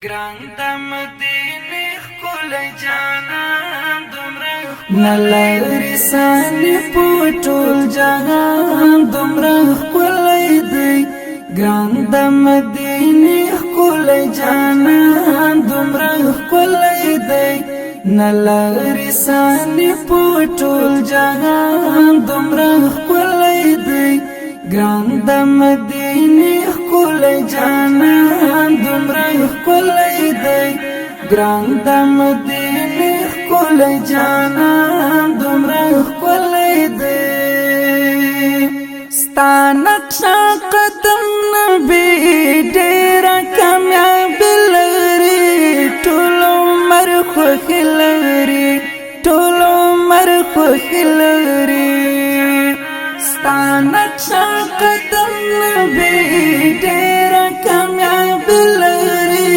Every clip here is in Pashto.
ګران د مدینه ښکلی جانان دومره نلری سانی پټول جهان دومره ښکلی دی ګران د مدینه ښکلی جانان دومره ښکلی دی نلری سانی پټول جهان دومره ښکلی دی ګران د مدینه ښکلی جانان دومره ښکلی دی ګران د مدینه ښکلی جانان دومره ښکلی دی ستا نقشه قدم نبی ډېره کامیابي لري ټول عمر خوښي لري ټول عمر خوښي لري ستا نقشه قدم نبی ډېره کامیابي لري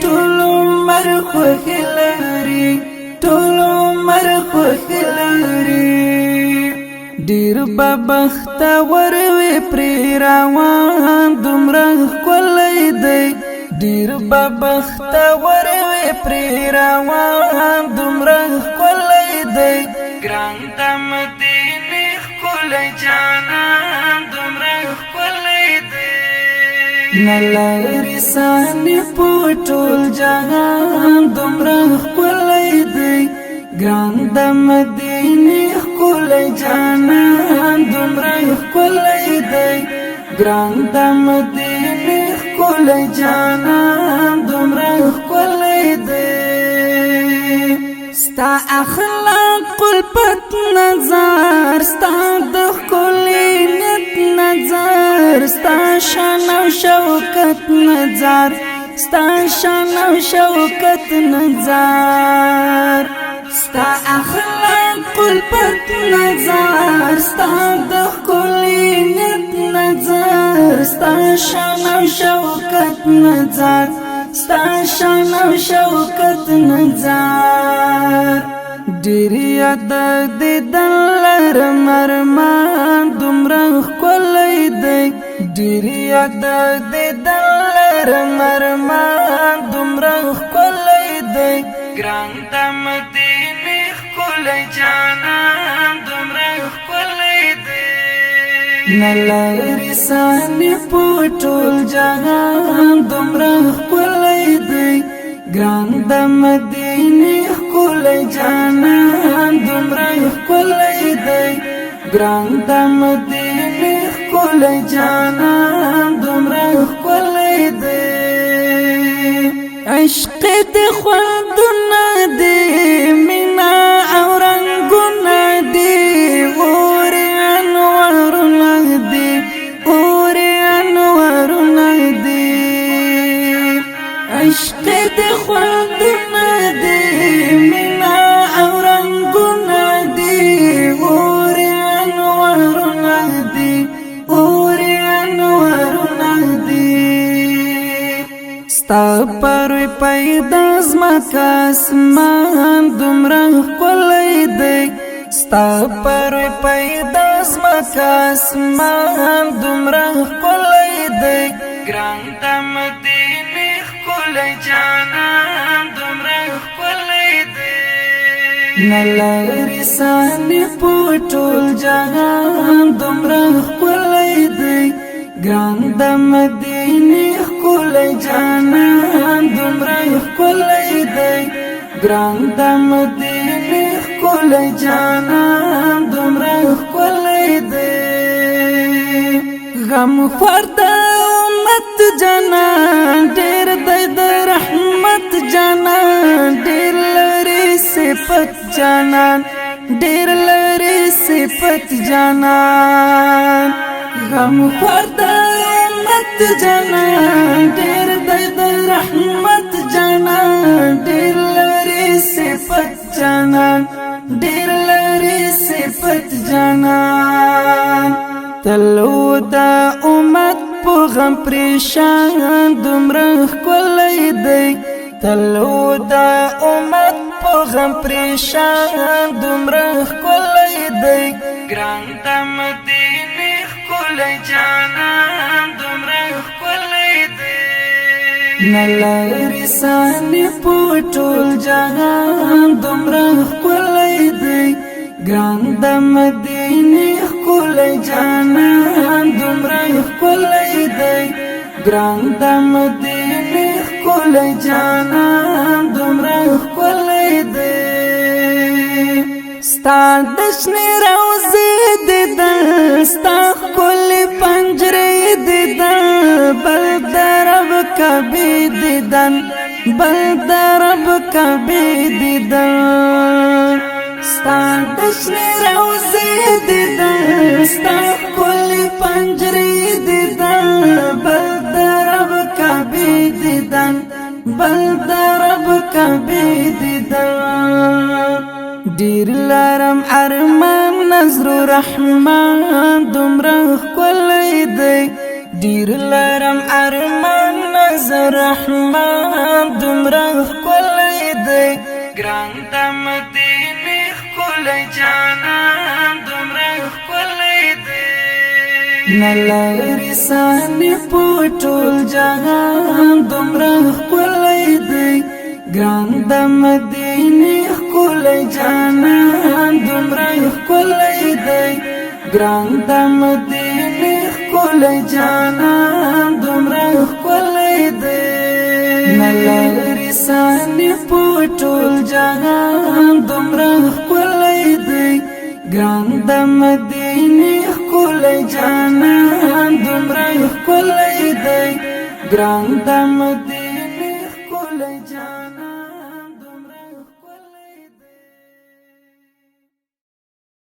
ټول عمر خوښي لري ټول عمر خوښي لري ډېر بختور وي پرې روان دومره ښکلی دی ډېر بختور وي پرې روان دومره ښکلی دی ګران د مدینه ښکلی جانان دومره ښکلی دی نلری سانی پټول جهان دومره ښکلی دی ګران د مدینه ښکلی جانان دومره ښکلی دی ګران د مدینه ښکلی جانان دومره ښکلی دی ستا اخلاق الپت نظر ستا د ښکلی نیت نظر ستا شان او شوکت نظر ستا شان او شوکت نظر ستا اخلاق الپت نظر ستا د ښکلی نیت نظر ستا شان او شوکت نظر ستا شان او شوکت نظر ډېر یاد دیدن لرم ارمان دومره ښکلی دی ډېر یاد دیدن لرم ارمان دومره ښکلی دی ګران د مدینه ښکلی جانان دومره ښکلی دی نلری سانی پټول جهان دومره ښکلی دی ګران د مدینه ښکلی جانان دومره ښکلی دی ګران د مدینه ښکلی جانان دومره ښکلی دی عشق د خوندونه دی مینا او رنګونه دی اور انوارونه دی اور انوارونه دی عشق د خوندونه دی مینا او رنګونه دی اور انوارونه دی اور انوارونه دی ستا پروي پیدا زمکه اسمان دومره ښکلی دی ستا پروي پیدا زمکه اسمان دومره ښکلی دی ګران د مدینه ښکلی جانان دومره ښکلی دی نلری سانی پټول جهان دومره ښکلی دی ګران د مدینه ښکلی جانان دومره ښکلی دی ګران د مدینه ښکلی جانان دومره ښکلی دی غم خور د امت جانان ډېر دی د رحمت جانان ډېر لري صفت جانان ډېر لري صفت جانان غم خور د امت جانان ډېر دی د رحمت جانان ډېر لري صفت جانان ډېر لري صفت جانان تلو د امت په غم پریشان دومره ښکلی دی تلو د امت په غم پریشان دومره ښکلی دی ګران د مدینه ښکلی جانان دومره ښکلی دی نلری سانی پوټول جهان دومره ښکلی دی ګران د مدینې ښکلی جانان دومره ښکلی دی ګران د مدینې ښکلی جانان دومره ښکلی دی ستا د شنې روضې دیدن ستا ښکلې پنجرې دیدن بل د رب کعبې دیدن بل د رب کعبې دیدن ستا د شنې روضې دیدن ستا ښکلې پنجرې دیدن بل د رب کعبې دیدن بل د رب کعبې دیدن ډیر لرم ارمان نظر رحمان دومره ښکلی دی ډیر لرم ارمان نظر رحمان دومره ښکلی دی ګران د مدینې ښکلی جانان دومره ښکلی دی نلری سانی پوټول جهان دومره ښکلی دی ګران د مدینې ښکلی جانان دومره ښکلی دی ګران د مدینې ښکلی جانان دومره ښکلی دی نلری سانی پوټول جهان دومره ښکلی دی ګران د مدینې ښکلی جانان دومره ښکلی دی ګران د مدینې